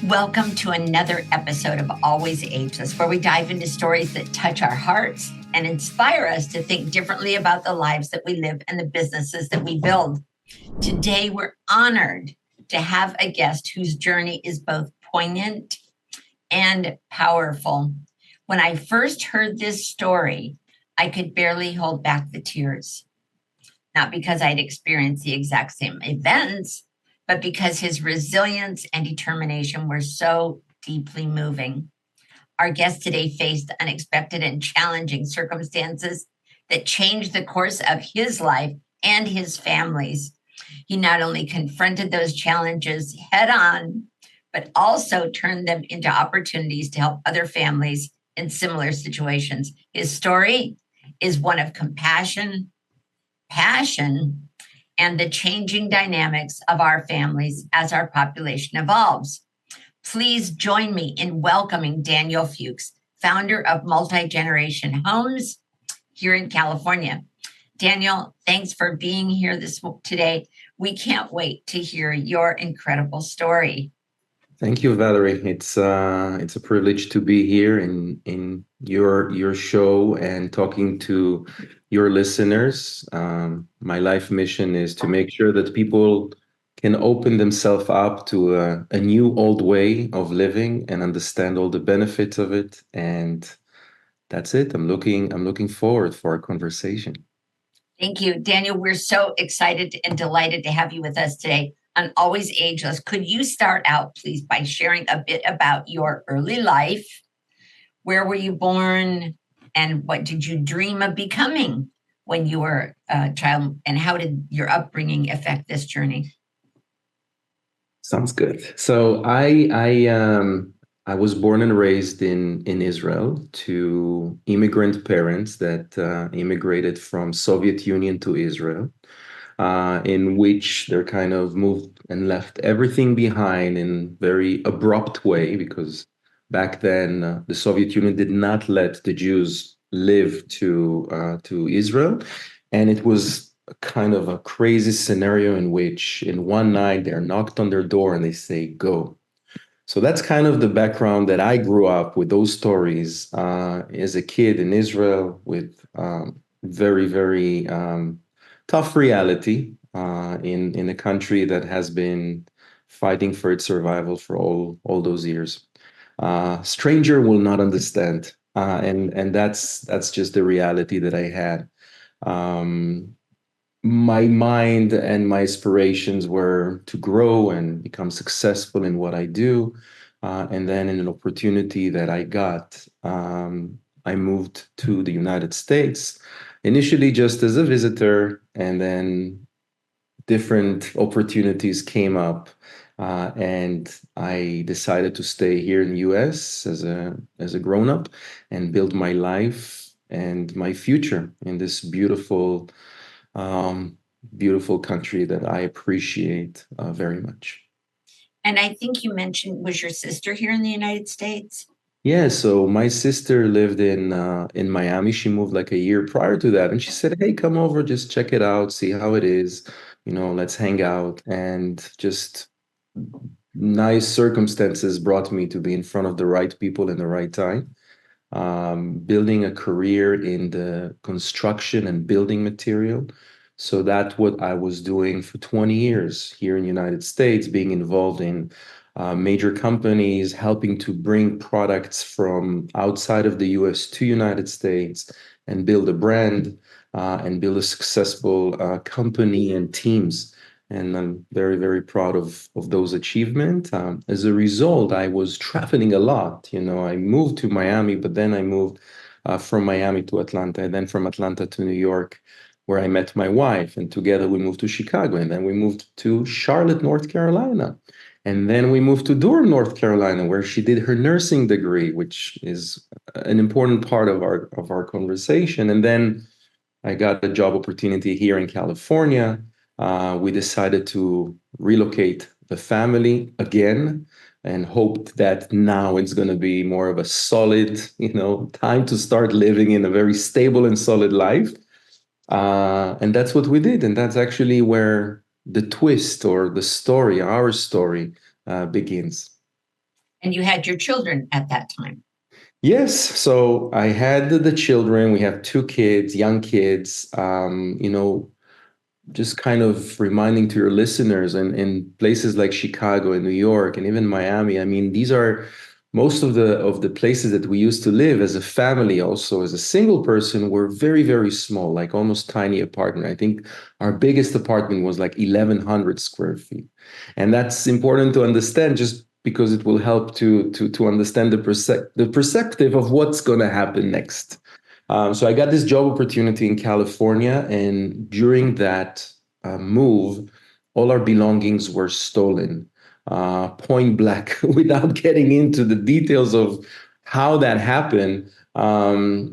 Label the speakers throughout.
Speaker 1: Welcome to another episode of Always Ageless, where we dive into stories that touch our hearts and inspire us to think differently about the lives that we live and the businesses that we build. Today, we're honored to have a guest whose journey is both poignant and powerful. When I first heard this story, I could barely hold back the tears, not because I'd experienced the exact same events, but because his resilience and determination were so deeply moving. Our guest today faced unexpected and challenging circumstances that changed the course of his life and his family's. He not only confronted those challenges head on, but also turned them into opportunities to help other families in similar situations. His story is one of compassion, passion, and the changing dynamics of our families as our population evolves. Please join me in welcoming Daniel Fuchs, founder of Multi-Generation Homes here in California. Daniel, thanks for being here today. We can't wait to hear your incredible story.
Speaker 2: Thank you, Valerie. It's a privilege to be here in your show and talking to your listeners. My life mission is to make sure that people can open themselves up to a new old way of living and understand all the benefits of it. And that's it. I'm looking forward for our conversation.
Speaker 1: Thank you, Daniel. We're so excited and delighted to have you with us today on Always Ageless. Could you start out, please, by sharing a bit about your early life? Where were you born? And what did you dream of becoming when you were a child? And how did your upbringing affect this journey?
Speaker 2: Sounds good. So I was born and raised in Israel to immigrant parents that immigrated from Soviet Union to Israel, in which they're kind of moved and left everything behind in very abrupt way because back then the Soviet Union did not let the Jews live to Israel, and it was kind of a crazy scenario in which in one night they're knocked on their door and they say go. So that's kind of the background that I grew up with those stories as a kid in Israel with very, very tough reality in a country that has been fighting for its survival for all those years. Stranger will not understand, and that's just the reality that I had. Um, my mind and my aspirations were to grow and become successful in what I do. And then, in an opportunity that I got, I moved to the United States, initially just as a visitor, and then different opportunities came up. And I decided to stay here in the US as a grown up and build my life and my future in this um, beautiful country that I appreciate very much.
Speaker 1: And I think you mentioned, was your sister here in the United States?
Speaker 2: Yeah, so my sister lived in Miami. She moved like a year prior to that, and she said, "Hey, come over, just check it out, see how it is. Let's hang out." And just nice circumstances brought me to be in front of the right people in the right time. Building a career in the construction and building material. So that's what I was doing for 20 years here in the United States, being involved in major companies, helping to bring products from outside of the US to United States and build a brand and build a successful company and teams. And I'm very, very proud of those achievements. As a result, I was traveling a lot. I moved to Miami, but then I moved from Miami to Atlanta, and then from Atlanta to New York, where I met my wife. And together we moved to Chicago, and then we moved to Charlotte, North Carolina. And then we moved to Durham, North Carolina, where she did her nursing degree, which is an important part of our conversation. And then I got a job opportunity here in California. We decided to relocate the family again and hoped that now it's going to be more of a solid, time to start living in a very stable and solid life. And that's what we did. And that's actually where the twist or the story, our story, begins.
Speaker 1: And you had your children at that time.
Speaker 2: Yes, so I had the children. We have two kids, young kids. Just kind of reminding to your listeners, and in places like Chicago and New York and even Miami, I mean, these are most of the places that we used to live as a family, also as a single person, were very, very small, like almost tiny apartment. I think our biggest apartment was like 1,100 square feet. And that's important to understand just because it will help to understand the perspective of what's going to happen next. So I got this job opportunity in California, and during that move, all our belongings were stolen, point blank, without getting into the details of how that happened.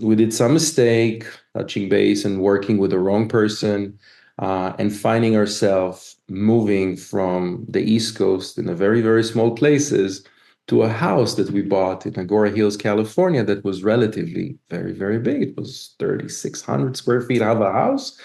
Speaker 2: We did some mistake, touching base and working with the wrong person, and finding ourselves moving from the East Coast in a very, very small places to a house that we bought in Agora Hills, California, that was relatively very, very big. It was 3,600 square feet of a house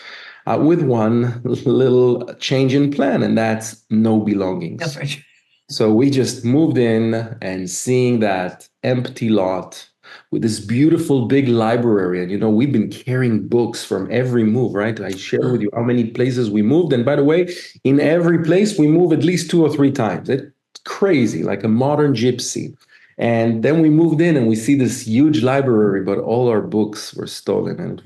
Speaker 2: with one little change in plan, and that's no
Speaker 1: No,
Speaker 2: belongings.
Speaker 1: for sure.
Speaker 2: So we just moved in and seeing that empty lot with this beautiful big library. And, we've been carrying books from every move, right? I shared with you how many places we moved. And by the way, in every place, we move at least 2 or 3 times. It's crazy, like a modern gypsy. And then we moved in and we see this huge library, but all our books were stolen. And it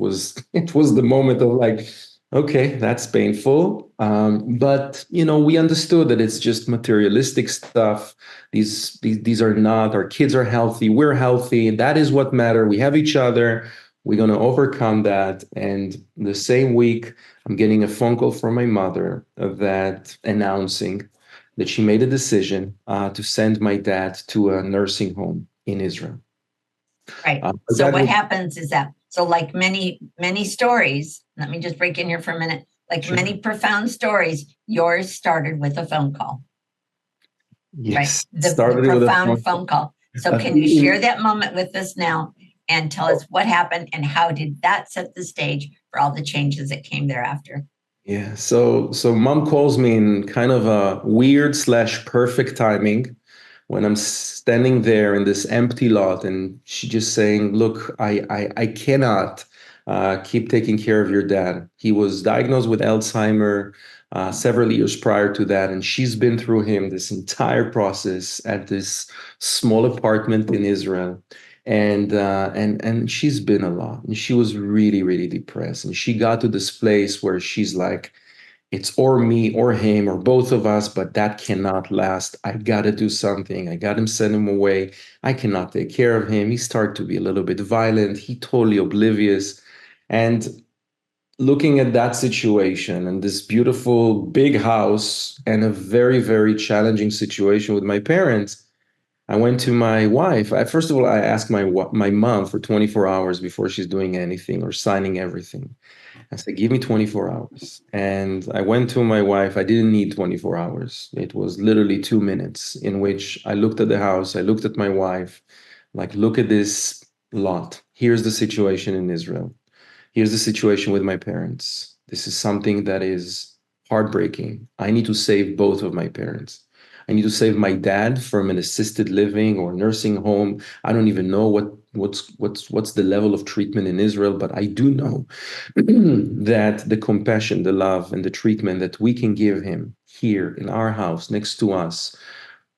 Speaker 2: was the moment of like, okay, that's painful. But we understood that it's just materialistic stuff. These are not, our kids are healthy, we're healthy. That is what matters. We have each other. We're going to overcome that. And the same week, I'm getting a phone call from my mother that announcing that she made a decision to send my dad to a nursing home in Israel.
Speaker 1: Right. So what happens is that, so like many stories, let me just break in here for a minute. Like
Speaker 2: Sure.
Speaker 1: many profound stories, yours started with a phone call.
Speaker 2: Yes,
Speaker 1: right? The
Speaker 2: started with a
Speaker 1: profound phone call. So can you share that moment with us now and tell us what happened and how did that set the stage for all the changes that came thereafter?
Speaker 2: Yeah, so mom calls me in kind of a weird slash perfect timing when I'm standing there in this empty lot, and she just saying, "Look, I cannot keep taking care of your dad. He was diagnosed with Alzheimer several years prior to that, and she's been through him this entire process at this small apartment in Israel." And she's been a lot, and she was really, really depressed, and she got to this place where she's like, it's or me or him or both of us, but that cannot last. I gotta do something. I gotta send him away. I cannot take care of him. He started to be a little bit violent. He totally oblivious. And looking at that situation and this beautiful big house and a very, very challenging situation with my parents, I went to my wife. First of all, I asked my mom for 24 hours before she's doing anything or signing everything. I said, give me 24 hours. And I went to my wife. I didn't need 24 hours. It was literally 2 minutes in which I looked at the house. I looked at my wife, like, look at this lot. Here's the situation in Israel. Here's the situation with my parents. This is something that is heartbreaking. I need to save both of my parents. I need to save my dad from an assisted living or nursing home. I don't even know what's the level of treatment in Israel, but I do know that the compassion, the love, and the treatment that we can give him here in our house next to us,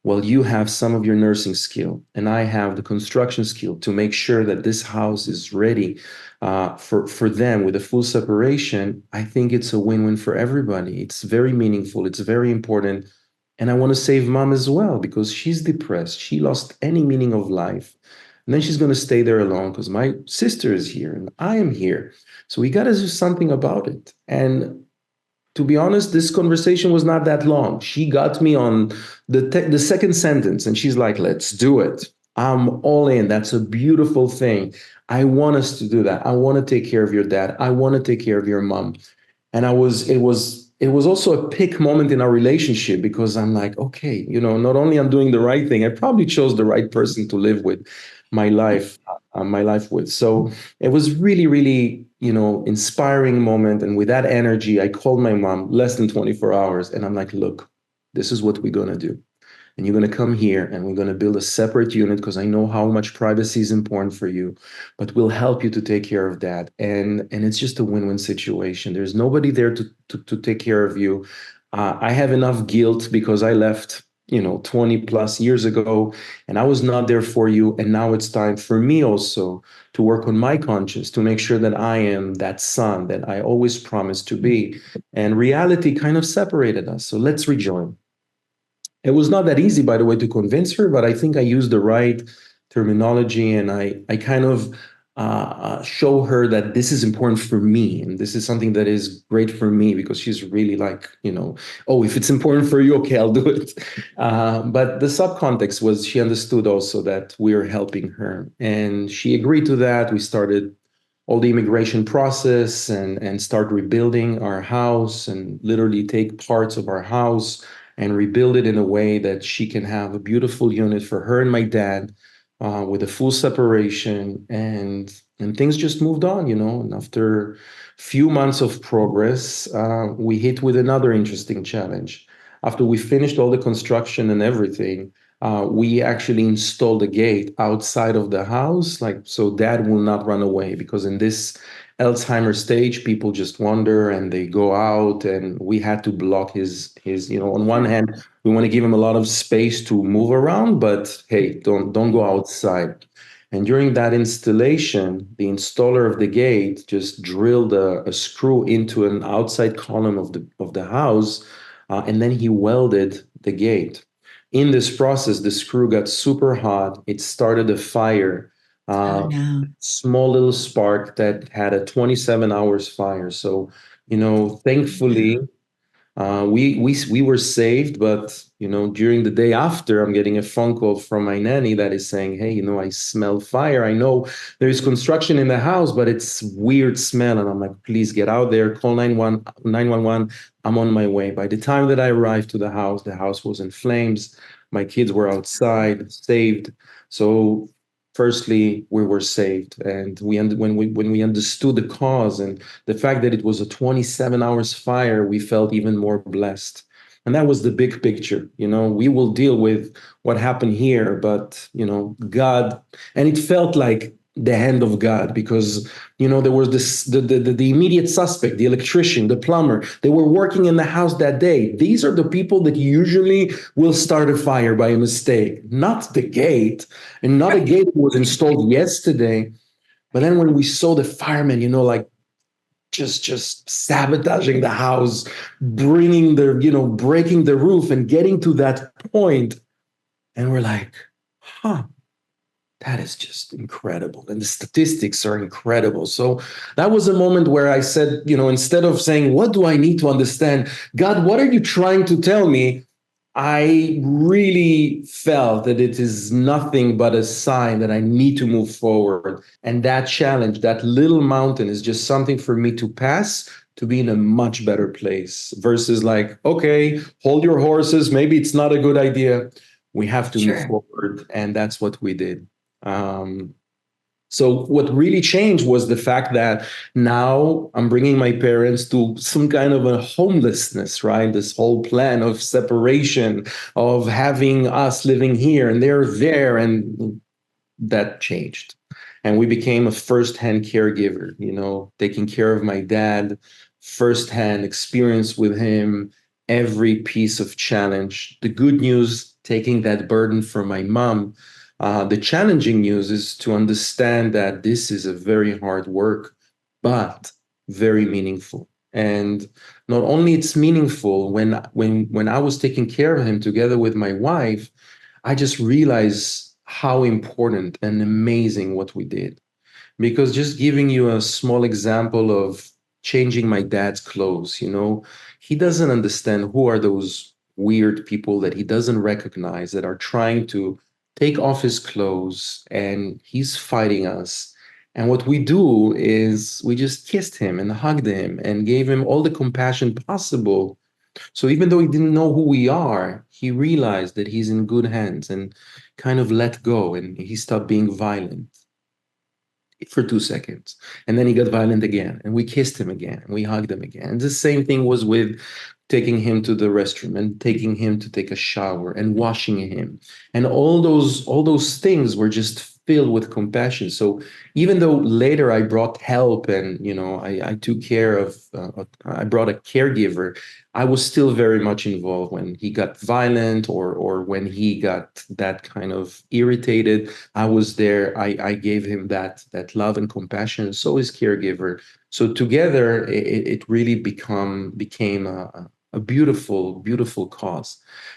Speaker 2: well, you have some of your nursing skill, and I have the construction skill to make sure that this house is ready for them with a full separation. I think it's a win-win for everybody. It's very meaningful. It's very important. And I want to save mom as well because she's depressed. She lost any meaning of life. And then she's going to stay there alone because my sister is here and I am here. So we got to do something about it. And to be honest, this conversation was not that long. She got me on the second sentence and she's like, let's do it. I'm all in. That's a beautiful thing. I want us to do that. I want to take care of your dad. I want to take care of your mom. And it was also a pick moment in our relationship because I'm like, okay, not only I'm doing the right thing, I probably chose the right person to live with my life with. So it was really, really, inspiring moment. And with that energy, I called my mom less than 24 hours and I'm like, look, this is what we're going to do. and you're going to come here and we're going to build a separate unit because I know how much privacy is important for you, but we'll help you to take care of that. And it's just a win-win situation. There's nobody there to take care of you. I have enough guilt because I left, 20 plus years ago, and I was not there for you. And now it's time for me also to work on my conscience to make sure that I am that son that I always promised to be. And reality kind of separated us. So let's rejoin. It was not that easy, by the way, to convince her, but I think I used the right terminology, and I kind of show her that this is important for me and this is something that is great for me, because she's really like, oh, if it's important for you, okay, I'll do it. But the subcontext was she understood also that we're helping her, and she agreed to that. We started all the immigration process and start rebuilding our house and literally take parts of our house and rebuild it in a way that she can have a beautiful unit for her and my dad, with a full separation, and things just moved on. And after a few months of progress, we hit with another interesting challenge. After we finished all the construction and everything, we actually installed a gate outside of the house, like so dad will not run away, because in this Alzheimer stage, people just wander and they go out, and we had to block his, on one hand, we want to give him a lot of space to move around, but hey, don't go outside. And during that installation, the installer of the gate just drilled a screw into an outside column of the house, and then he welded the gate. In this process, the screw got super hot. It started a fire,
Speaker 1: Oh
Speaker 2: uh,
Speaker 1: no.
Speaker 2: small little spark that had a 27 hours fire. So, thankfully, we were saved, but during the day after, I'm getting a phone call from my nanny that is saying, "Hey, I smell fire. I know there is construction in the house, but it's weird smell." And I'm like, "Please get out there, call 911. I'm on my way." By the time that I arrived to the house was in flames. My kids were outside, saved. So firstly, we were saved, and when we understood the cause and the fact that it was a 27 hours fire, we felt even more blessed. And that was the big picture. We will deal with what happened here, but, God, and it felt like the hand of God, because, there was the immediate suspect, the electrician, the plumber. They were working in the house that day. These are the people that usually will start a fire by a mistake, not the gate, and not a gate that was installed yesterday. But then when we saw the firemen, like just sabotaging the house, bringing breaking the roof and getting to that point, and we're like, huh, that is just incredible. And the statistics are incredible. So that was a moment where I said, instead of saying, what do I need to understand? God, what are you trying to tell me? I really felt that it is nothing but a sign that I need to move forward. And that challenge, that little mountain, is just something for me to pass to be in a much better place, versus like, okay, hold your horses. Maybe it's not a good idea. We have to move
Speaker 1: Sure.
Speaker 2: forward. And that's what we did. Um, so what really changed was the fact that now I'm bringing my parents to some kind of a homelessness, right? This whole plan of separation, of having us living here and they're there, and that changed. And we became a first-hand caregiver, taking care of my dad, first-hand experience with him, every piece of challenge. The good news, taking that burden from my mom. The challenging news is to understand that this is a very hard work, but very meaningful. And not only it's meaningful, when I was taking care of him together with my wife, I just realized how important and amazing what we did. Because just giving you a small example of changing my dad's clothes, he doesn't understand who are those weird people that he doesn't recognize that are trying to take off his clothes, and he's fighting us. And what we do is we just kissed him and hugged him and gave him all the compassion possible. So even though he didn't know who we are, he realized that he's in good hands and kind of let go, and he stopped being violent for 2 seconds. And then he got violent again, and we kissed him again, and we hugged him again. And the same thing was with taking him to the restroom and taking him to take a shower and washing him. And all those things were just filled with compassion. So even though later I brought help and I took care of I brought a caregiver, I was still very much involved when he got violent or when he got that kind of irritated. I was there. I gave him that love and compassion. So his caregiver. So together, it really became a beautiful, beautiful cause.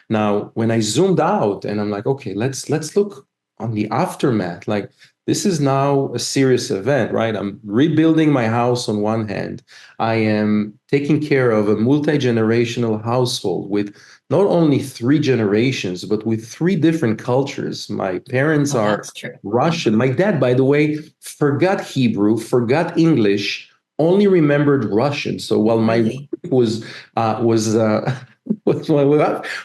Speaker 2: Now, when I zoomed out and I'm like, okay, let's look on the aftermath. Like this is now a serious event, right? I'm rebuilding my house on one hand. I am taking care of a multi-generational household with not only three generations, but with three different cultures. My parents
Speaker 1: Oh,
Speaker 2: are
Speaker 1: that's true.
Speaker 2: Russian. My dad, by the way, forgot Hebrew, forgot English, only remembered Russian. So while my wife
Speaker 1: Really?
Speaker 2: was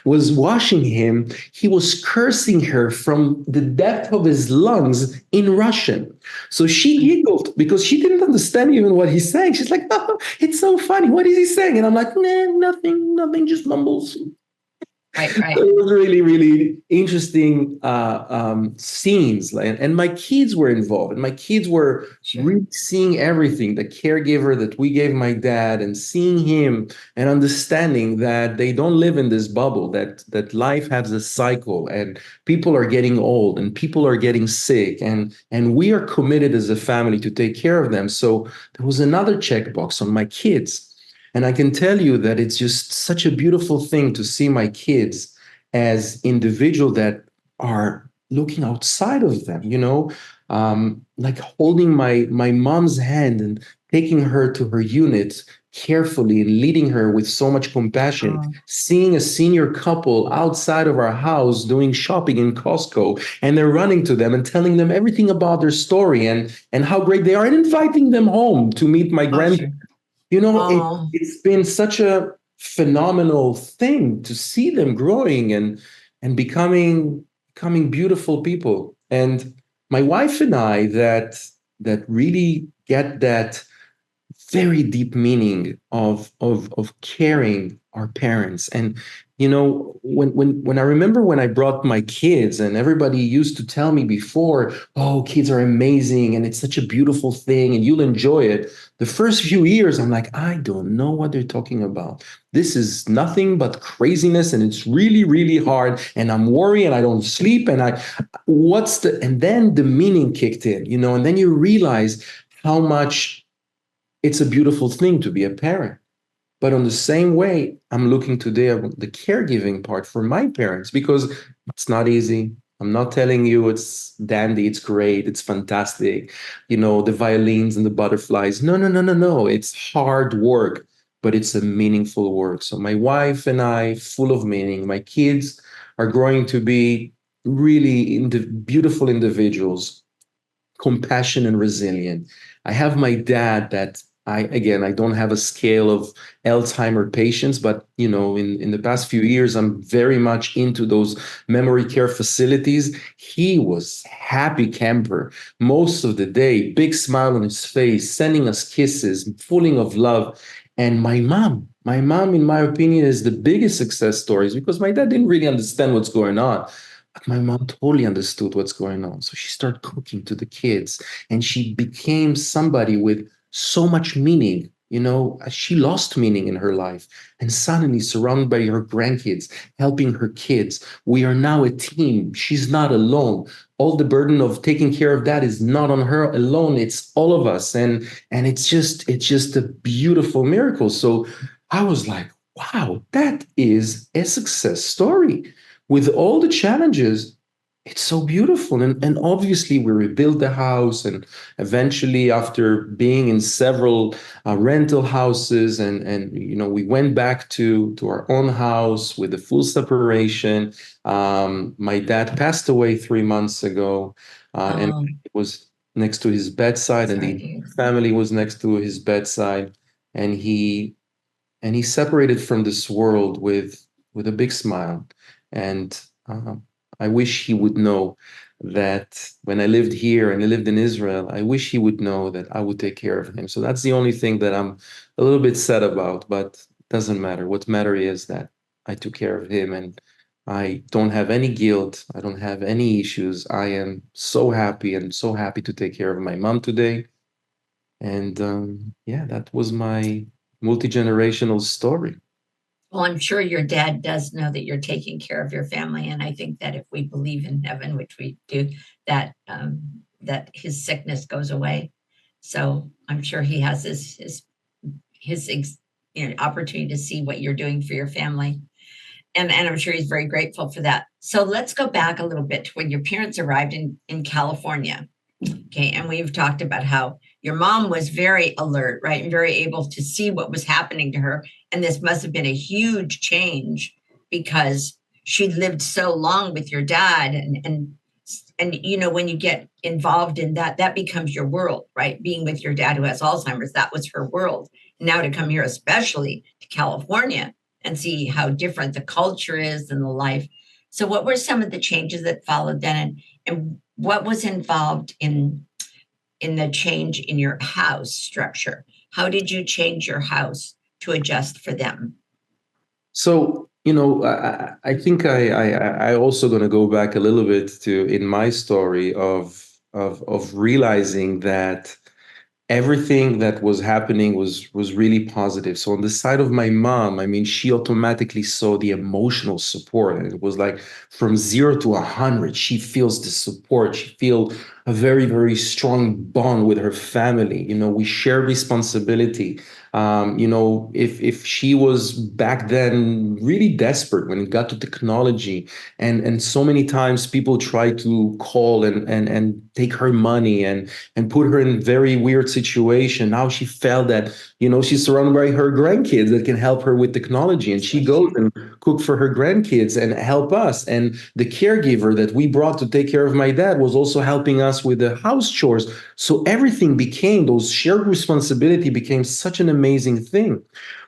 Speaker 2: was washing him, he was cursing her from the depth of his lungs in Russian. So she giggled because she didn't understand even what he's saying. She's like, "Oh, it's so funny. What is he saying?" And I'm like, "Nah, nothing, nothing, just mumbles."
Speaker 1: Right,
Speaker 2: So
Speaker 1: right.
Speaker 2: it was really, really interesting scenes. And my kids were involved, and my kids were
Speaker 1: Sure.
Speaker 2: really seeing everything, the caregiver that we gave my dad, and seeing him and understanding that they don't live in this bubble, that life has a cycle, and people are getting old, and people are getting sick, and we are committed as a family to take care of them. So there was another checkbox on my kids. And I can tell you that it's just such a beautiful thing to see my kids as individuals that are looking outside of them, like holding my mom's hand and taking her to her unit carefully and leading her with so much compassion,
Speaker 1: Oh,
Speaker 2: seeing a senior couple outside of our house doing shopping in Costco, and they're running to them and telling them everything about their story and how great they are and inviting them home to meet my
Speaker 1: oh,
Speaker 2: grandkids.
Speaker 1: sure. Oh,
Speaker 2: It's been such a phenomenal thing to see them growing and becoming beautiful people. And my wife and I that really get that very deep meaning of caring our parents. And when I remember when I brought my kids, and everybody used to tell me before, oh, kids are amazing and it's such a beautiful thing and you'll enjoy it. The first few years I'm like, I don't know what they're talking about. This is nothing but craziness, and it's really, really hard, and I'm worried and I don't sleep, and then the meaning kicked in, and then you realize how much it's a beautiful thing to be a parent. But on the same way, I'm looking today at the caregiving part for my parents, because it's not easy. I'm not telling you it's dandy, it's great, it's fantastic, the violins and the butterflies. No, no, no, no, no. It's hard work, but it's a meaningful work. So my wife and I, full of meaning. My kids are growing to be really beautiful individuals, compassion and resilient. I have my dad that I don't have a scale of Alzheimer patients, but in the past few years, I'm very much into those memory care facilities. He was happy camper most of the day, big smile on his face, sending us kisses, full of love. And my mom, in my opinion, is the biggest success stories, because my dad didn't really understand what's going on. But my mom totally understood what's going on. So she started cooking to the kids, and she became somebody with so much meaning. She lost meaning in her life, and suddenly surrounded by her grandkids, helping her kids. We are now a team. She's not alone. All the burden of taking care of that is not on her alone. It's all of us. And it's just a beautiful miracle. So I was like, wow, that is a success story with all the challenges. It's so beautiful. And obviously we rebuilt the house, and eventually, after being in several rental houses, and we went back to our own house with a full separation. My dad passed away 3 months ago, and
Speaker 1: oh,
Speaker 2: it was next to his bedside, and
Speaker 1: sorry
Speaker 2: the
Speaker 1: to hear.
Speaker 2: family was next to his bedside. And he separated from this world with a big smile. And I wish he would know that when I lived here and I lived in Israel, I wish he would know that I would take care of him. So that's the only thing that I'm a little bit sad about. But Doesn't matter. What matter is that I took care of him, and I don't have any guilt. I don't have any issues. I am so happy and so happy to take care of my mom today. And yeah, that was my multi-generational story.
Speaker 1: Well, I'm sure your dad does know that you're taking care of your family, and I think that if we believe in heaven, which we do, that his sickness goes away. So I'm sure he has his opportunity to see what you're doing for your family, and I'm sure he's very grateful for that. So let's go back a little bit to when your parents arrived in California. Okay, and we've talked about how your mom was very alert, right, and very able to see what was happening to her. And this must have been a huge change because she lived so long with your dad, and when you get involved in that, that becomes your world, right? Being with your dad who has Alzheimer's, that was her world. Now to come here, especially to California, and see how different the culture is and the life. So, what were some of the changes that followed then, and what was involved in the change in your house structure? How did you change your house to adjust for them?
Speaker 2: So, I think I also going to go back a little bit to in my story of realizing that everything that was happening was really positive. So on the side of my mom, I mean, she automatically saw the emotional support, and it was like from 0 to 100, she feels the support. She feel a very, very strong bond with her family. We share responsibility. If she was back then really desperate when it got to technology, and so many times people try to call and take her money and put her in very weird situation. Now she felt that, she's surrounded by her grandkids that can help her with technology. And she goes and cook for her grandkids and help us. And the caregiver that we brought to take care of my dad was also helping us with the house chores. So everything became, those shared responsibility became such an amazing thing.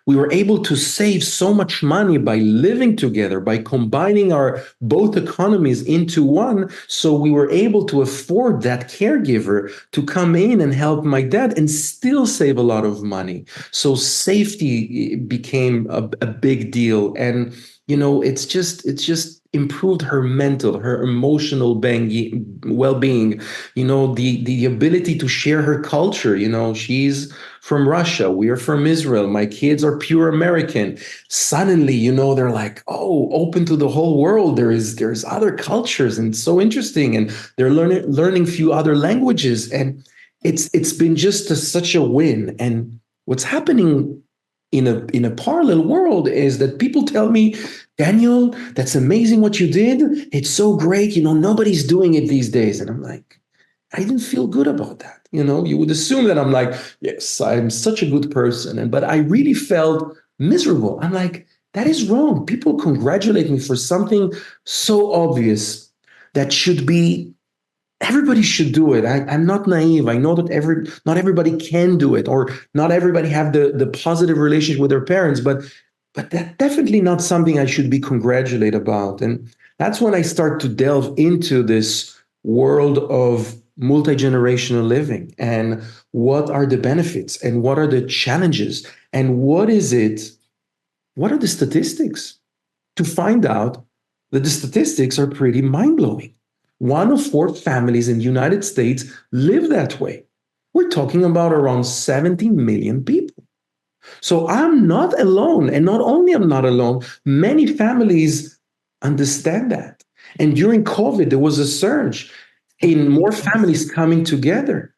Speaker 2: We were able to save so much money by living together, by combining our both economies into one. So we were able to afford that caregiver to come in and help my dad and still save a lot of money. So safety became a big deal. And it's just improved her mental, her emotional well-being, the ability to share her culture. She's from Russia. We are from Israel. My kids are pure American. Suddenly, they're like, oh, open to the whole world. There's other cultures, and it's so interesting. And they're learning few other languages. And it's been just such a win. And what's happening in a parallel world is that people tell me, Daniel, that's amazing what you did. It's so great. Nobody's doing it these days. And I'm like, I didn't feel good about that. You would assume that I'm like, yes, I'm such a good person. But I really felt miserable. I'm like, that is wrong. People congratulate me for something so obvious that should be, everybody should do it. I'm not naive. I know that not everybody can do it, or not everybody have the positive relationship with their parents, but that's definitely not something I should be congratulated about. And that's when I start to delve into this world of multi-generational living, and what are the benefits and what are the challenges, and what are the statistics, to find out that the statistics are pretty mind-blowing. 1 of 4 families in the United States live that way. We're talking about around 70 million people. So I'm not alone. And not only I'm not alone, many families understand that. And during COVID, there was a surge in more families coming together.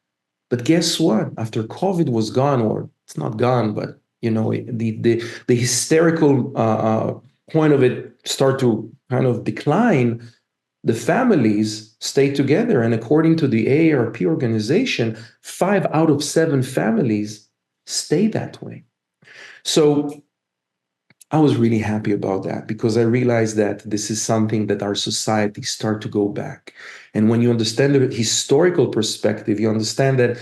Speaker 2: But guess what? After COVID was gone, or it's not gone, but the hysterical point of it start to kind of decline, the families stay together. And according to the AARP organization, 5 out of 7 families stay that way. So I was really happy about that, because I realized that this is something that our society start to go back. And when you understand the historical perspective, you understand that,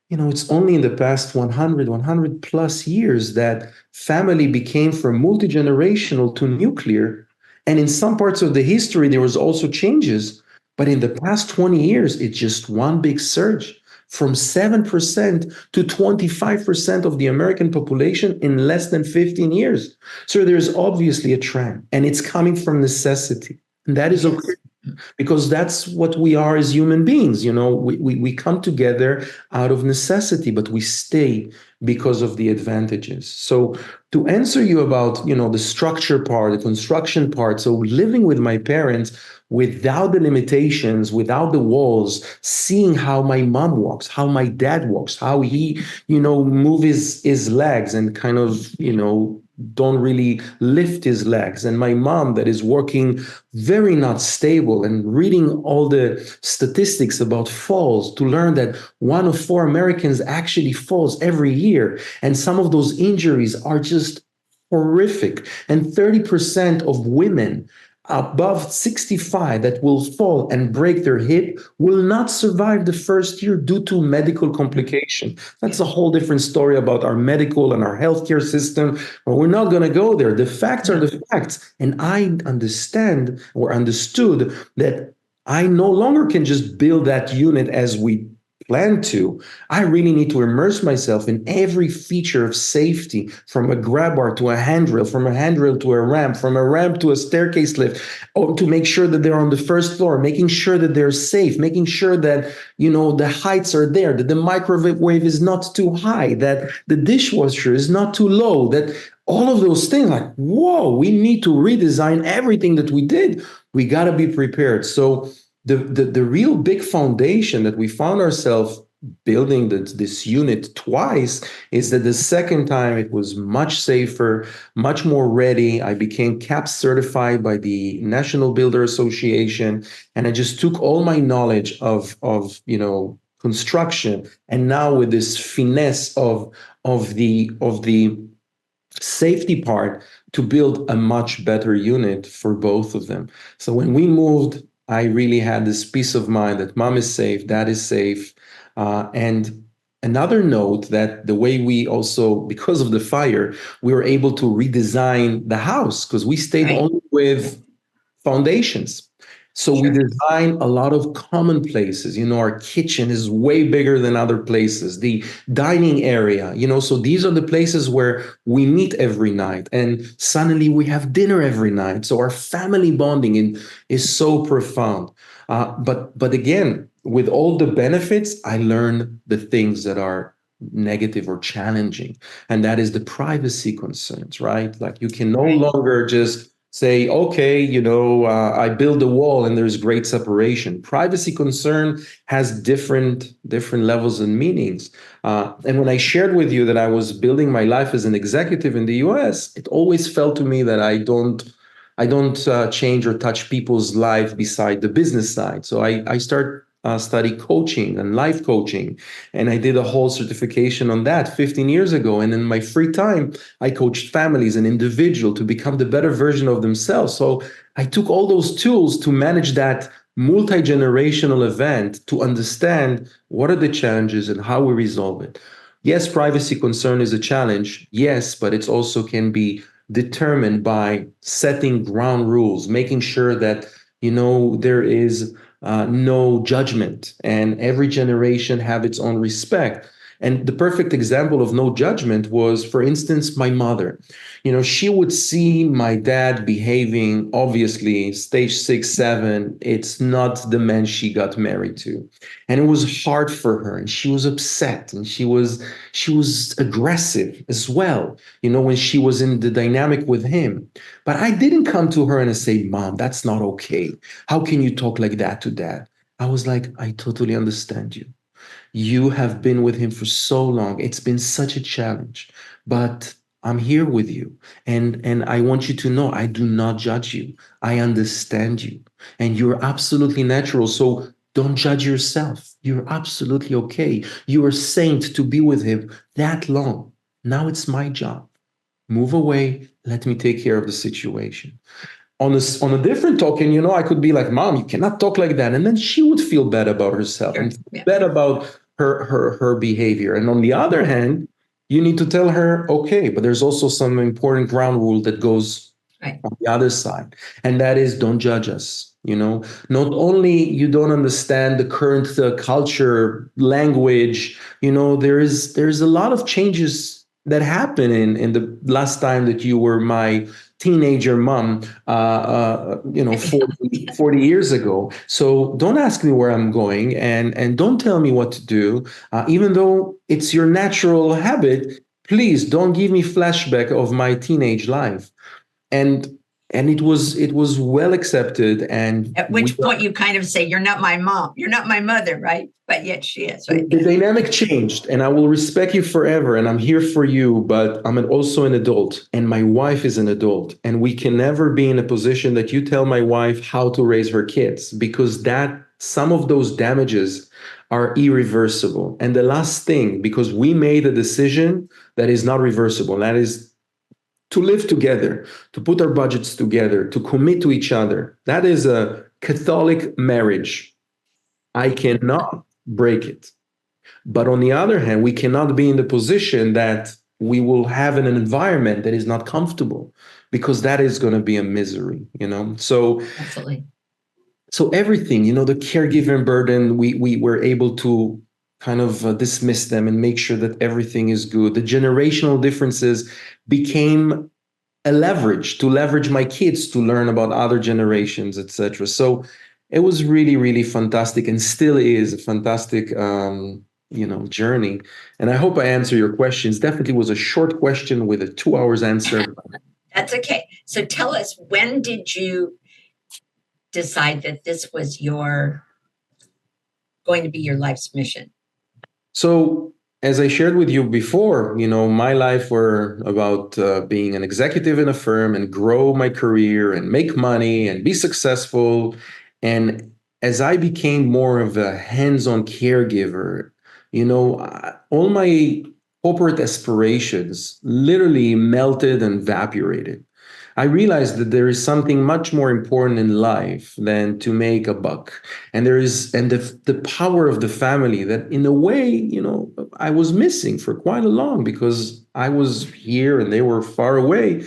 Speaker 2: it's only in the past 100 plus years that family became from multi-generational to nuclear. And in some parts of the history, there was also changes. But in the past 20 years, it's just one big surge from 7% to 25% of the American population in less than 15 years. So there's obviously a trend, and it's coming from necessity. And that is okay,
Speaker 1: Yes.
Speaker 2: because that's what we are as human beings. We come together out of necessity, but we stay because of the advantages. So to answer you about, the structure part, the construction part, so living with my parents without the limitations, without the walls, seeing how my mom walks, how my dad walks, how he, move his legs and kind of, don't really lift his legs. And my mom that is working very not stable and reading all the statistics about falls to learn that 1 of 4 Americans actually falls every year. And some of those injuries are just horrific. And 30% of women above 65 that will fall and break their hip will not survive the first year due to medical complication. That's a whole different story about our medical and our healthcare system, but we're not going to go there. The facts are the facts. And I understand or understood that I no longer can just build that unit as we plan to. I really need to immerse myself in every feature of safety, from a grab bar to a handrail, from a handrail to a ramp, from a ramp to a staircase lift, to make sure that they're on the first floor, making sure that they're safe, making sure that, the heights are there, that the microwave is not too high, that the dishwasher is not too low, that all of those things, like, whoa, we need to redesign everything that we did. We got to be prepared. So the real big foundation that we found ourselves building this unit twice is that the second time it was much safer, much more ready. I became CAP certified by the National Builder Association, and I just took all my knowledge of construction, and now with this finesse of the safety part, to build a much better unit for both of them. So when we moved, I really had this peace of mind that mom is safe, dad is safe. And another note, that the way we also, because of the fire, we were able to redesign the house, because we stayed only with foundations. So we design a lot of common places. Our kitchen is way bigger than other places. The dining area, so these are the places where we meet every night. And suddenly we have dinner every night. So our family bonding is so profound. But again, with all the benefits, I learned the things that are negative or challenging. And that is the privacy concerns, right? Like, you can no longer just say, okay, I build a wall and there's great separation. Privacy concern has different levels and meanings. And when I shared with you that I was building my life as an executive in the US, it always felt to me that I don't change or touch people's life beside the business side. So I start study coaching and life coaching. And I did a whole certification on that 15 years ago. And in my free time, I coached families and individuals to become the better version of themselves. So I took all those tools to manage that multi-generational event, to understand what are the challenges and how we resolve it. Yes, privacy concern is a challenge. Yes, but it also can be determined by setting ground rules, making sure that, there is no judgment, and every generation have its own respect. And the perfect example of no judgment was, for instance, my mother. She would see my dad behaving, obviously, stage 6, 7. It's not the man she got married to. And it was hard for her. And she was upset. And she was aggressive as well, when she was in the dynamic with him. But I didn't come to her and say, Mom, that's not okay. How can you talk like that to dad? I was like, I totally understand you. You have been with him for so long. It's been such a challenge, but I'm here with you. And I want you to know I do not judge you. I understand you. And you're absolutely natural. So don't judge yourself. You're absolutely okay. You are saint to be with him that long. Now it's my job. Move away. Let me take care of the situation. On a different token, I could be like, Mom, you cannot talk like that. And then she would feel bad about herself and feel bad about her behavior. And on the other hand, you need to tell her, okay, but there's also some important ground rule that goes
Speaker 1: Right.
Speaker 2: on the other side. And that is, don't judge us. Not only you don't understand the current culture, language, there's a lot of changes that happen in the last time that you were my teenager mom, 40 years ago. So don't ask me where I'm going, and don't tell me what to do, even though it's your natural habit. Please don't give me flashback of my teenage life. And it was well accepted, and
Speaker 1: At which point you kind of say, "You're not my mom. You're not my mother," right? But yet she is, right?
Speaker 2: the dynamic changed, and I will respect you forever, and I'm here for you, but also an adult, and my wife is an adult, and we can never be in a position that you tell my wife how to raise her kids, because that some of those damages are irreversible. And the last thing, because we made a decision that is not reversible, and that is to live together, to put our budgets together, to commit to each other. That is a Catholic marriage. I cannot break it. But on the other hand, we cannot be in the position that we will have an environment that is not comfortable, because that is going to be a misery. So
Speaker 1: Absolutely.
Speaker 2: So everything, the caregiving burden, we were able to kind of dismiss them and make sure that everything is good. The generational differences became a leverage to leverage my kids to learn about other generations, etc. So it was really, really fantastic, and still is a fantastic, journey. And I hope I answer your questions. Definitely was a short question with a 2 hours answer.
Speaker 1: That's okay. So tell us, when did you decide that this was going to be your life's mission?
Speaker 2: So, as I shared with you before, my life were about being an executive in a firm and grow my career and make money and be successful. And as I became more of a hands-on caregiver, all my corporate aspirations literally melted and evaporated. I realized that there is something much more important in life than to make a buck. And the power of the family that, in a way, I was missing for quite a long, because I was here and they were far away.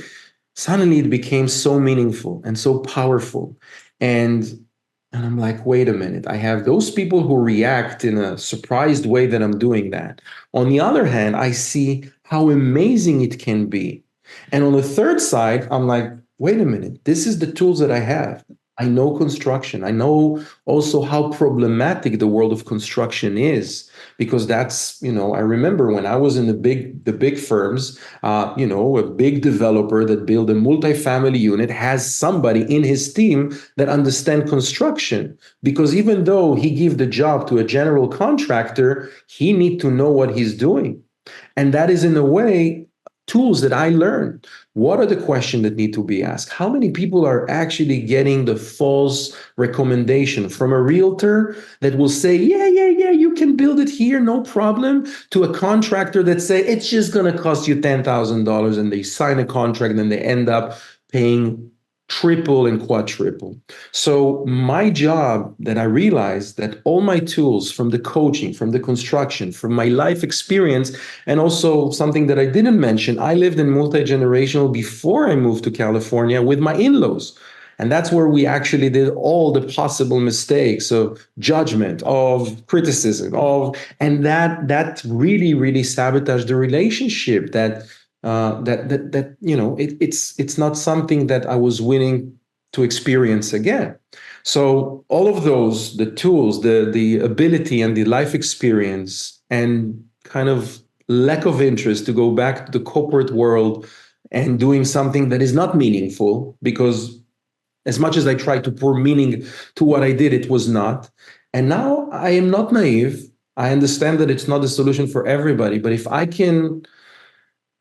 Speaker 2: Suddenly it became so meaningful and so powerful. And I'm like, wait a minute, I have those people who react in a surprised way that I'm doing that. On the other hand, I see how amazing it can be. And on the third side, I'm like, wait a minute, this is the tools that I have. I know construction. I know also how problematic the world of construction is, because I remember when I was in the big firms, a big developer that built a multifamily unit has somebody in his team that understand construction, because even though he give the job to a general contractor, he need to know what he's doing. And that is, in a way, tools that I learned. What are the questions that need to be asked? How many people are actually getting the false recommendation from a realtor that will say, yeah, yeah, yeah, you can build it here, no problem, to a contractor that say it's just going to cost you $10,000, and they sign a contract and they end up paying triple and quadruple. So my job, that I realized that all my tools, from the coaching, from the construction, from my life experience, and also something that I didn't mention, I lived in multi-generational before I moved to California with my in-laws. And that's where we actually did all the possible mistakes of judgment, of criticism, and that really, really sabotaged the relationship. It's not something that I was willing to experience again. So all of those, the tools, the ability and the life experience, and kind of lack of interest to go back to the corporate world and doing something that is not meaningful, because as much as I tried to pour meaning to what I did, it was not. And now I am not naive. I understand that it's not the solution for everybody, but if I can,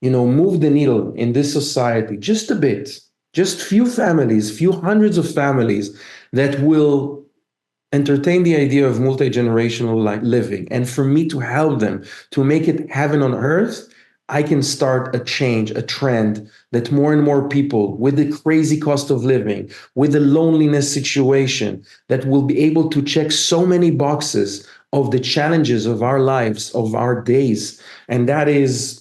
Speaker 2: move the needle in this society just a bit, just few families, few hundreds of families that will entertain the idea of multi-generational living, and for me to help them to make it heaven on earth, I can start a change, a trend that more and more people with the crazy cost of living, with the loneliness situation, that will be able to check so many boxes of the challenges of our lives, of our days. And that is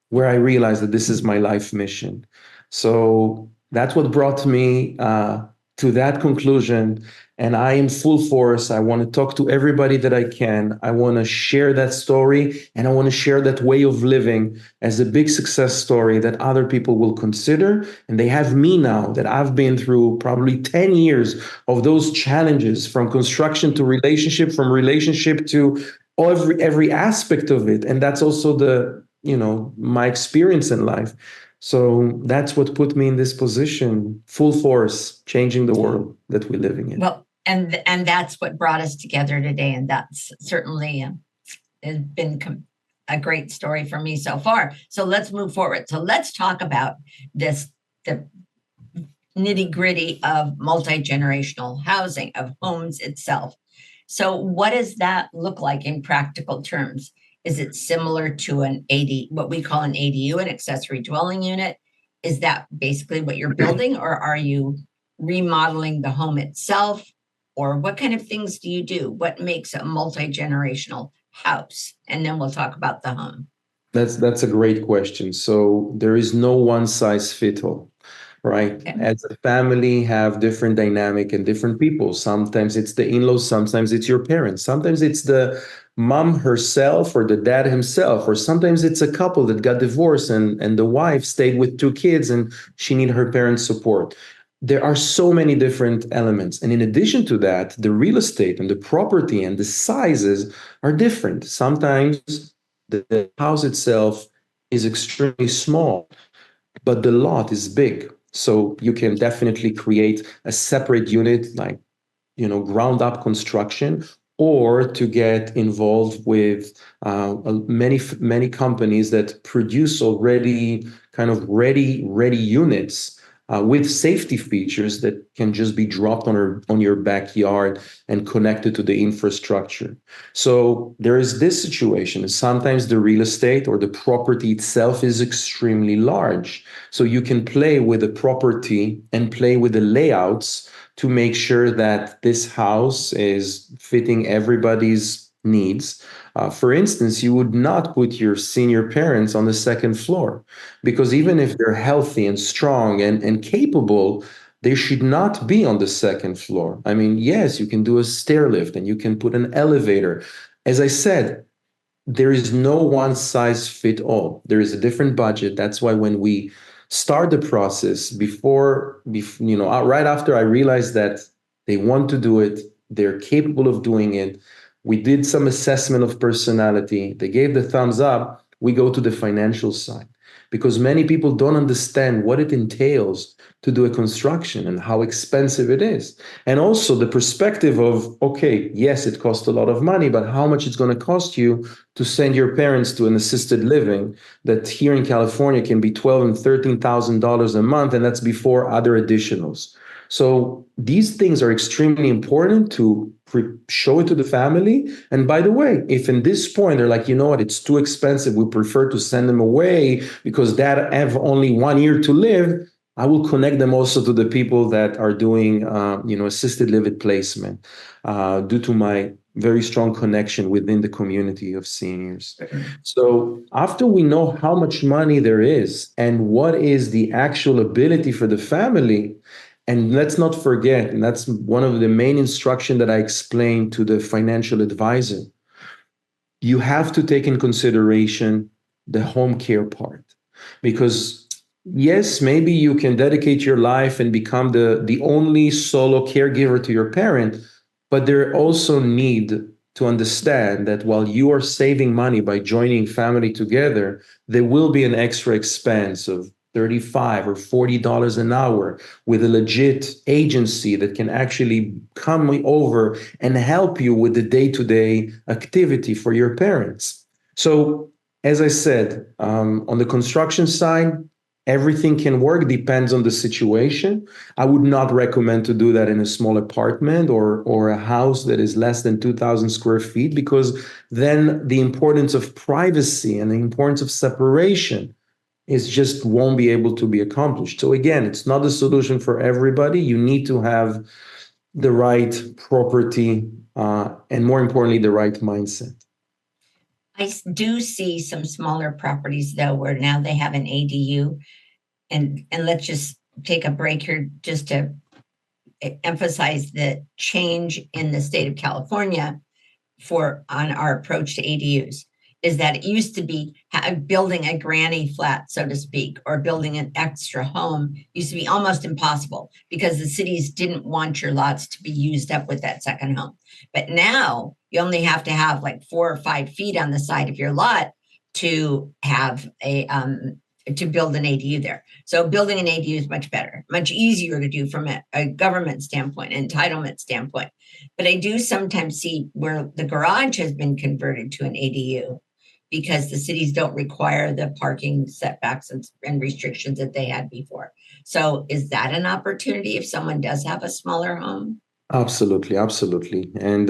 Speaker 2: where I realized that this is my life mission. So that's what brought me to that conclusion. And I am full force. I want to talk to everybody that I can. I want to share that story, and I want to share that way of living as a big success story that other people will consider. And they have me now, that I've been through probably 10 years of those challenges, from construction to relationship, from relationship to every aspect of it. And that's also my experience in life. So that's what put me in this position, full force, changing the world that we're living in.
Speaker 1: Well, and that's what brought us together today, and that's certainly has been a great story for me so far. So let's move forward. So let's talk about the nitty gritty of multi-generational housing, of homes itself. So what does that look like in practical terms? Is it similar to an what we call an ADU, an accessory dwelling unit? Is that basically what you're building, or are you remodeling the home itself? Or what kind of things do you do? What makes a multi-generational house? And then we'll talk about the home.
Speaker 2: That's a great question. So there is no one size fit all, right?
Speaker 1: Okay.
Speaker 2: As a family have different dynamic and different people. Sometimes it's the in-laws, sometimes it's your parents, sometimes it's the mom herself or the dad himself, or sometimes it's a couple that got divorced and the wife stayed with two kids and she needed her parents' support. There are so many different elements. And in addition to that, the real estate and the property and the sizes are different. Sometimes the house itself is extremely small, but the lot is big. So you can definitely create a separate unit, like, ground up construction, or to get involved with many companies that produce already kind of ready units with safety features that can just be dropped on your backyard and connected to the infrastructure. So there is this situation. Sometimes the real estate or the property itself is extremely large. So you can play with the property and play with the layouts to make sure that this house is fitting everybody's needs. For instance, you would not put your senior parents on the second floor, because even if they're healthy and strong and capable, they should not be on the second floor. I mean, yes, you can do a stair lift and you can put an elevator. As I said, there is no one size fit all. There is a different budget. That's why when we start the process, right after I realized that they want to do it, they're capable of doing it, we did some assessment of personality. They gave the thumbs up. We go to the financial side, because many people don't understand what it entails to do a construction and how expensive it is. And also the perspective of, okay, yes, it costs a lot of money, but how much it's going to cost you to send your parents to an assisted living that here in California can be $12,000 and $13,000 a month, and that's before other additionals. So these things are extremely important to show it to the family. And by the way, if in this point they're like, you know what, it's too expensive, we prefer to send them away because dad have only 1 year to live, I will connect them also to the people that are doing, assisted living placement, due to my very strong connection within the community of seniors. So after we know how much money there is and what is the actual ability for the family, and let's not forget, and that's one of the main instruction that I explained to the financial advisor, you have to take in consideration the home care part. Because yes, maybe you can dedicate your life and become the only solo caregiver to your parent, but there also need to understand that while you are saving money by joining family together, there will be an extra expense of $35 or $40 an hour with a legit agency that can actually come over and help you with the day-to-day activity for your parents. So, as I said, on the construction side, everything can work, depends on the situation. I would not recommend to do that in a small apartment or a house that is less than 2,000 square feet, because then the importance of privacy and the importance of separation is just won't be able to be accomplished. So again, it's not a solution for everybody. You need to have the right property, and more importantly, the right mindset.
Speaker 1: I do see some smaller properties though, where now they have an ADU, and let's just take a break here just to emphasize the change in the state of California on our approach to ADUs is that it used to be building a granny flat, so to speak, or building an extra home used to be almost impossible because the cities didn't want your lots to be used up with that second home. But now you only have to have like 4 or 5 feet on the side of your lot to have to build an ADU there. So building an ADU is much better, much easier to do from a government standpoint, entitlement standpoint. But I do sometimes see where the garage has been converted to an ADU because the cities don't require the parking setbacks and restrictions that they had before. So is that an opportunity if someone does have a smaller home?
Speaker 2: Absolutely, absolutely. And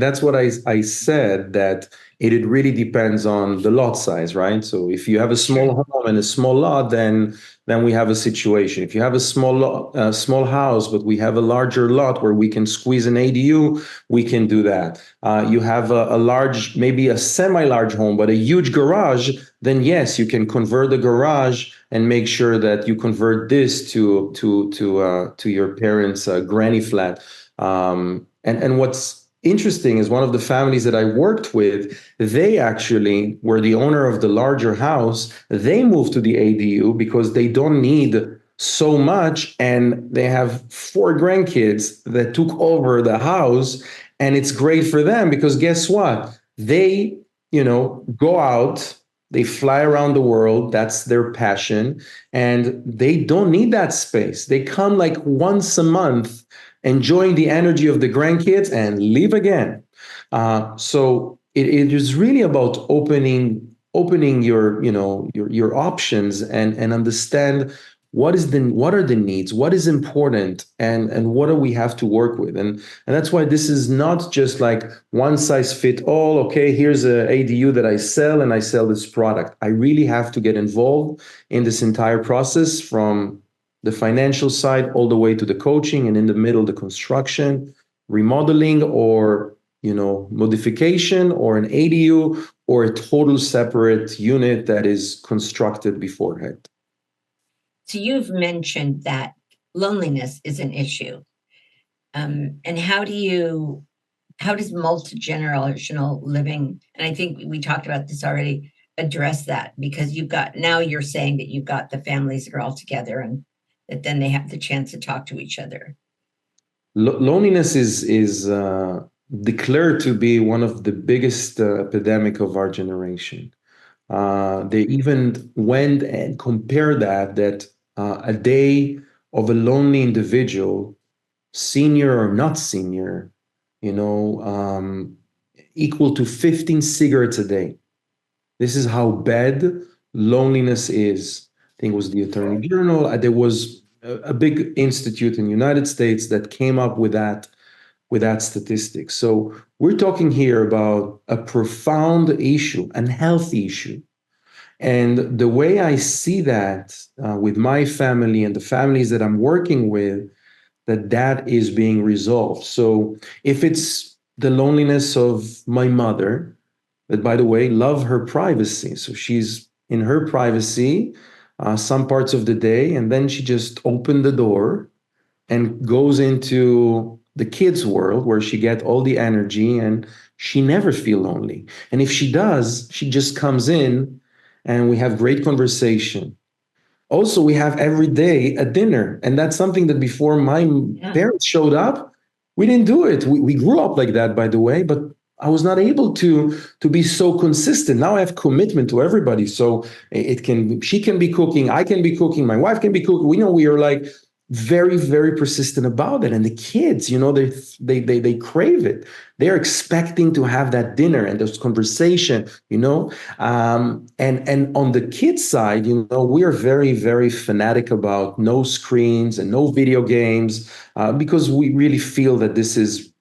Speaker 2: that's what I said, that it really depends on the lot size, right? So if you have a small home and a small lot, then we have a situation. If you have a small lot, small house, but we have a larger lot where we can squeeze an ADU, we can do that. You have a large, maybe a semi-large home, but a huge garage, then yes, you can convert the garage and make sure that you convert this to your parents' granny flat. And what's interesting is one of the families that I worked with, they actually were the owner of the larger house. They moved to the ADU because they don't need so much, and they have 4 grandkids that took over the house, and it's great for them because guess what? They, go out, they fly around the world. That's their passion, and they don't need that space. They come like once a month, enjoying the energy of the grandkids, and leave again. So it is really about opening your options, and understand what are the needs, what is important, and what do we have to work with. And that's why this is not just like one size fit all. Okay, here's a ADU that I sell, and I sell this product. I really have to get involved in this entire process, from the financial side all the way to the coaching, and in the middle, the construction, remodeling, or modification, or an ADU, or a total separate unit that is constructed beforehand.
Speaker 1: So you've mentioned that loneliness is an issue. And how does multi-generational living, and I think we talked about this already, address that? Because now you're saying that you've got the families that are all together and that then they have the chance to talk to each other.
Speaker 2: Loneliness is declared to be one of the biggest epidemic of our generation. They even went and compared that a day of a lonely individual, senior or not senior, you know, um, equal to 15 cigarettes a day. This is how bad loneliness is. I think it was the Attorney General. There was a big institute in the United States that came up with that statistic. So we're talking here about a profound issue, an health issue. And the way I see that with my family and the families that I'm working with, that is being resolved. So if it's the loneliness of my mother, that by the way, love her privacy. So she's in her privacy some parts of the day, and then she just opened the door and goes into the kids' world where she get all the energy, and she never feel lonely. And if she does, she just comes in and we have great conversation. Also, we have every day a dinner, and that's something that before my parents showed up, we didn't do it. We grew up like that, by the way, but I was not able to be so consistent. Now I have commitment to everybody, so she can be cooking, I can be cooking, my wife can be cooking. We are like very, very persistent about it. And the kids, they crave it. They're expecting to have that dinner and this conversation, and on the kids side, we are very, very fanatic about no screens and no video games, because we really feel that this is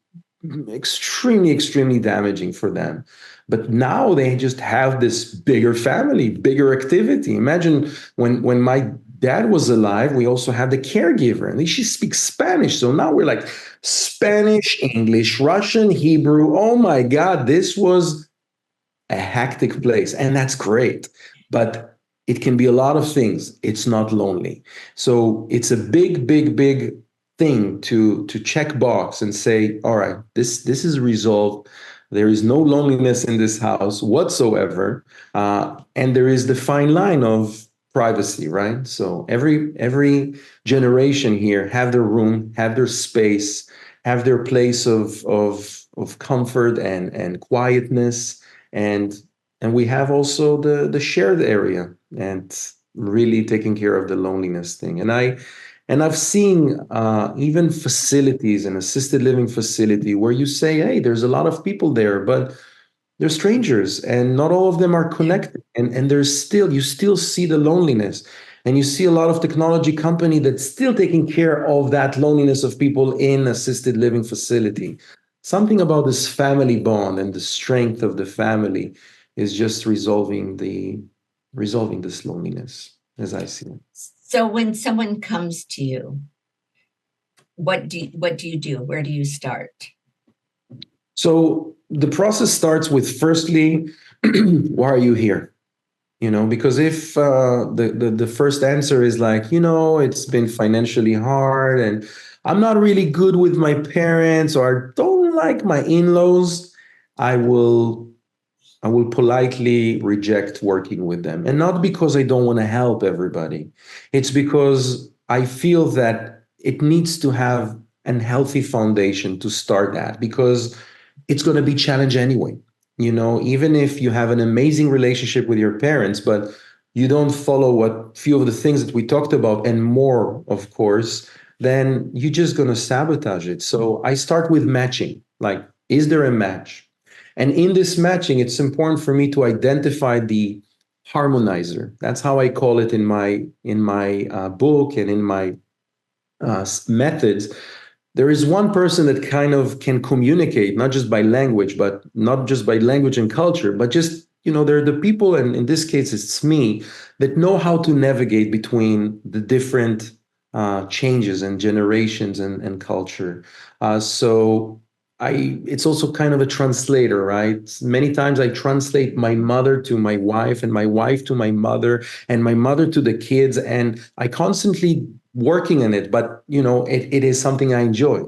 Speaker 2: extremely, extremely damaging for them. But now they just have this bigger family, bigger activity. Imagine when my dad was alive, we also had the caregiver, and she speaks Spanish. So now we're like Spanish, English, Russian, Hebrew. Oh my God, this was a hectic place, and that's great. But it can be a lot of things. It's not lonely. So it's a big, big, big thing to check box and say, all right, this is resolved. There is no loneliness in this house whatsoever, and there is the fine line of privacy, right? So every generation here have their room, have their space, have their place of comfort and quietness, and we have also the shared area and really taking care of the loneliness thing. And I've seen even facilities, an assisted living facility, where you say, hey, there's a lot of people there, but they're strangers and not all of them are connected. And there's still, you still see the loneliness. And you see a lot of technology company that's still taking care of that loneliness of people in assisted living facility. Something about this family bond and the strength of the family is just resolving this loneliness, as I see it.
Speaker 1: So when someone comes to you, what do you do? Where do you start?
Speaker 2: So the process starts with, firstly, why are you here? Because if the first answer is like, it's been financially hard and I'm not really good with my parents, or I don't like my in-laws, I will I will politely reject working with them. And not because I don't want to help everybody. It's because I feel that it needs to have an healthy foundation to start at, because it's going to be challenge anyway. Even if you have an amazing relationship with your parents, but you don't follow what few of the things that we talked about and more, of course, then you're just going to sabotage it. So I start with matching. Like, is there a match? And in this matching, it's important for me to identify the harmonizer. That's how I call it in my book and in my methods. There is one person that kind of can communicate, not just by language, but not just by language and culture, but just, they're the people, and in this case, it's me, that know how to navigate between the different changes and generations and culture. So it's also kind of a translator, right? Many times I translate my mother to my wife and my wife to my mother and my mother to the kids. And I constantly working on it, but it is something I enjoy.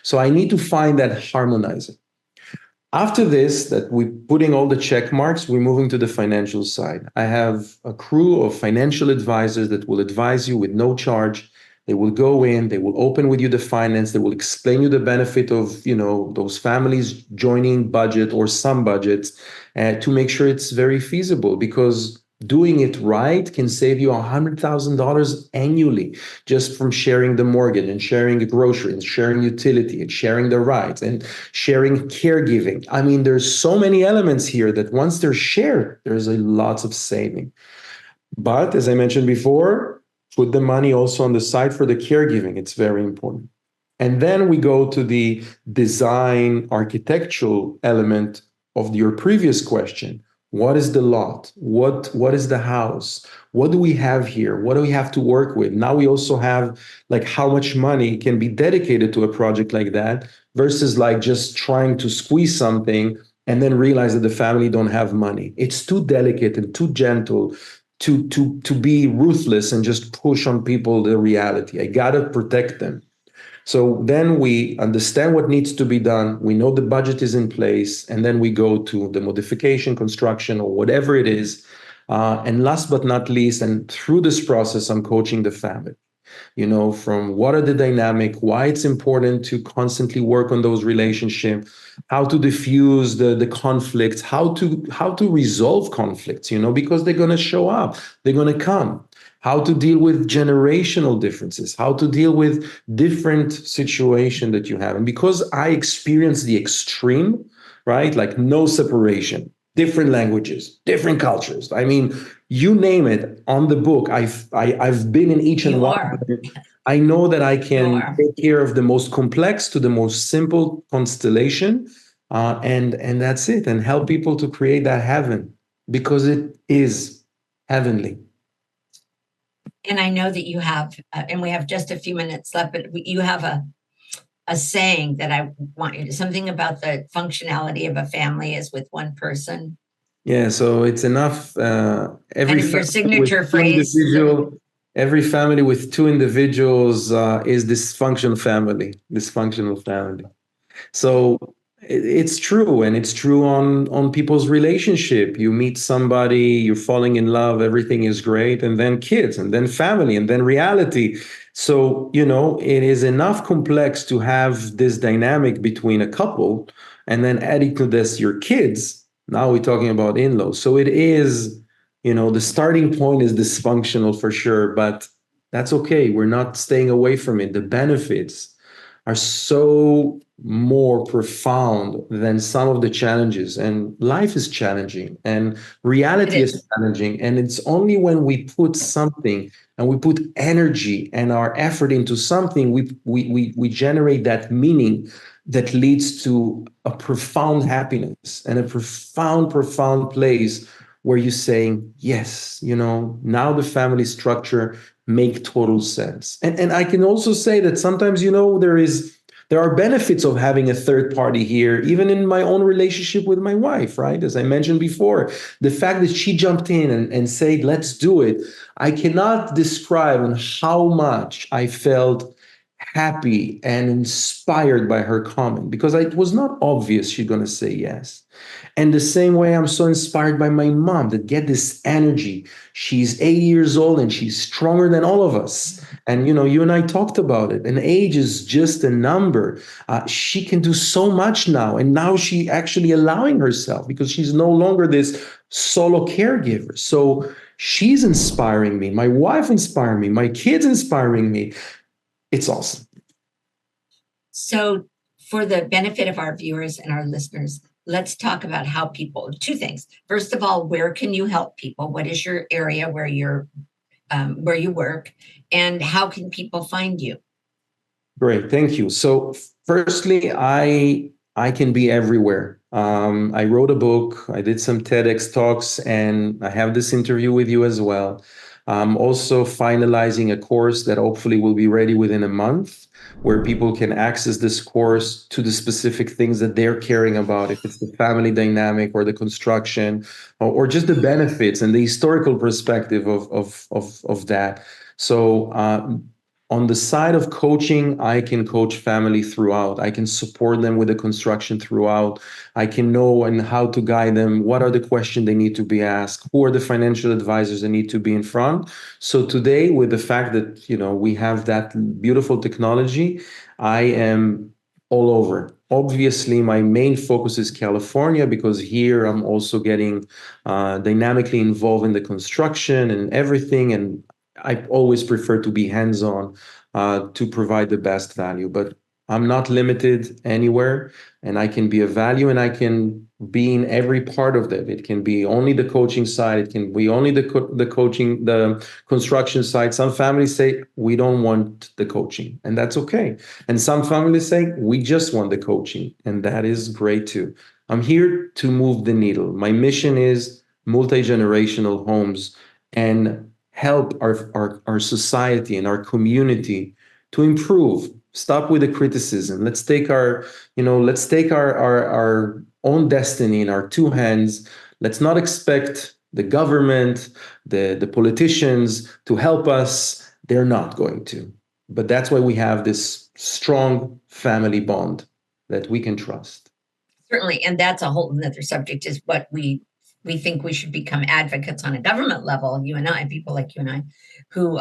Speaker 2: So I need to find that harmonizer. After this, that we're putting all the check marks, we're moving to the financial side. I have a crew of financial advisors that will advise you with no charge. They will go in, they will open with you the finance, they will explain you the benefit of, those families joining budget or some budgets, to make sure it's very feasible, because doing it right can save you $100,000 annually just from sharing the mortgage and sharing the grocery and sharing utility and sharing the rights and sharing caregiving. I mean, there's so many elements here that once they're shared, there's a lots of saving. But as I mentioned before, put the money also on the side for the caregiving. It's very important. And then we go to the design architectural element of your previous question. What is the lot? What is the house? What do we have here? What do we have to work with? Now we also have like how much money can be dedicated to a project like that versus like just trying to squeeze something and then realize that the family don't have money. It's too delicate and too gentle to be ruthless and just push on people the reality. I gotta protect them. So then we understand what needs to be done. We know the budget is in place, and then we go to the modification, construction, or whatever it is. And last but not least, and through this process, I'm coaching the family. From what are the dynamic, why it's important to constantly work on those relationships, how to diffuse the conflicts, how to resolve conflicts, because they're going to show up, they're going to come, how to deal with generational differences, how to deal with different situation that you have. And because I experienced the extreme, right, like no separation, different languages, different cultures. I mean, you name it on the book. I've been in each and one. I know that I can take care of the most complex to the most simple constellation, and that's it. And help people to create that heaven, because it is heavenly.
Speaker 1: And I know that you have, and we have just a few minutes left, but you have a saying that I want you to, something about the functionality of a family is with one person.
Speaker 2: Yeah, so it's enough.
Speaker 1: Kind of your signature phrase.
Speaker 2: Every family with two individuals is dysfunctional family. So it's true, and it's true on people's relationship. You meet somebody, you're falling in love, everything is great, and then kids, and then family, and then reality. So, it is enough complex to have this dynamic between a couple, and then adding to this your kids. Now we're talking about in-laws. So it is, the starting point is dysfunctional for sure, but that's okay. We're not staying away from it. The benefits are so more profound than some of the challenges. And life is challenging and
Speaker 1: It
Speaker 2: reality is
Speaker 1: is.
Speaker 2: challenging. And it's only when we put something and we put energy and our effort into something, we generate that meaning that leads to a profound happiness and a profound place where you're saying, yes, now the family structure make total sense. And I can also say that sometimes, there are benefits of having a third party here, even in my own relationship with my wife, right? As I mentioned before, the fact that she jumped in and said, let's do it. I cannot describe on how much I felt happy and inspired by her comment because it was not obvious she's going to say yes. And the same way, I'm so inspired by my mom that get this energy. She's 80 years old and she's stronger than all of us. And you and I talked about it. And age is just a number. She can do so much now, and now she actually allowing herself because she's no longer this solo caregiver. So she's inspiring me. My wife inspiring me. My kids inspiring me. It's awesome.
Speaker 1: So, for the benefit of our viewers and our listeners, let's talk about how people, two things. First of all, where can you help people? What is your area where you work, and how can people find you?
Speaker 2: Great, thank you. So, firstly, I can be everywhere. I wrote a book, I did some TEDx talks, and I have this interview with you as well. I'm also finalizing a course that hopefully will be ready within a month, where people can access this course to the specific things that they're caring about, if it's the family dynamic or the construction, or just the benefits and the historical perspective of that. So, on the side of coaching, I can coach family throughout. I can support them with the construction throughout. I can know and how to guide them. What are the questions they need to be asked? Who are the financial advisors that need to be in front? So today, with the fact that we have that beautiful technology, I am all over. Obviously, my main focus is California because here I'm also getting dynamically involved in the construction and everything. And I always prefer to be hands-on to provide the best value. But I'm not limited anywhere, and I can be a value, and I can be in every part of that. It can be only the coaching side. It can be only the coaching, the construction side. Some families say we don't want the coaching, and that's okay. And some families say we just want the coaching, and that is great too. I'm here to move the needle. My mission is multi-generational homes and help our society and our community to improve. Stop with the criticism. Let's take our own destiny in our two hands. Let's not expect the government, the politicians to help us. They're not going to. But that's why we have this strong family bond that we can trust.
Speaker 1: Certainly, and that's a whole another subject. Is what we think we should become advocates on a government level. You and I, people like you and I, who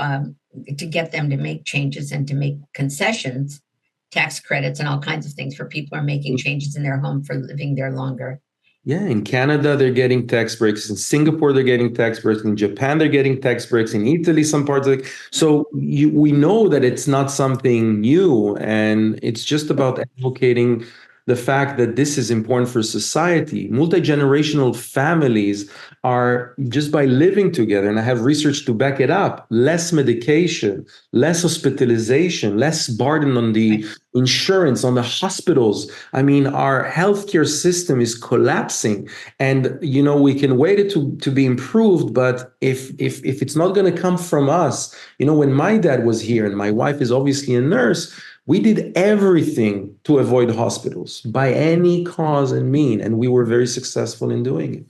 Speaker 1: to get them to make changes and to make concessions, tax credits, and all kinds of things for people who are making changes in their home for living there longer.
Speaker 2: Yeah, in Canada, they're getting tax breaks. In Singapore, they're getting tax breaks. In Japan, they're getting tax breaks. In Italy, some parts of it. So we know that it's not something new, and it's just about advocating the fact that this is important for society. Multi-generational families are just by living together, and I have research to back it up, less medication, less hospitalization, less burden on the insurance, on the hospitals. I mean, our healthcare system is collapsing, and we can wait it to be improved. But if it's not going to come from us, when my dad was here, and my wife is obviously a nurse, we did everything to avoid hospitals by any cause and mean, and we were very successful in doing it.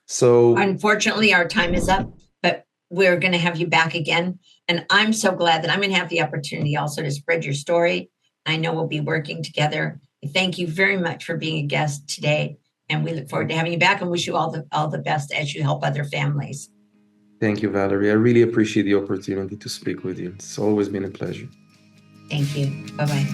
Speaker 2: So
Speaker 1: unfortunately, our time is up, but we're going to have you back again. And I'm so glad that I'm going to have the opportunity also to spread your story. I know we'll be working together. Thank you very much for being a guest today. And we look forward to having you back and wish you all the best as you help other families.
Speaker 2: thank you, Valerie. I really appreciate the opportunity to speak with you. It's always been a pleasure.
Speaker 1: Thank you. Bye-bye.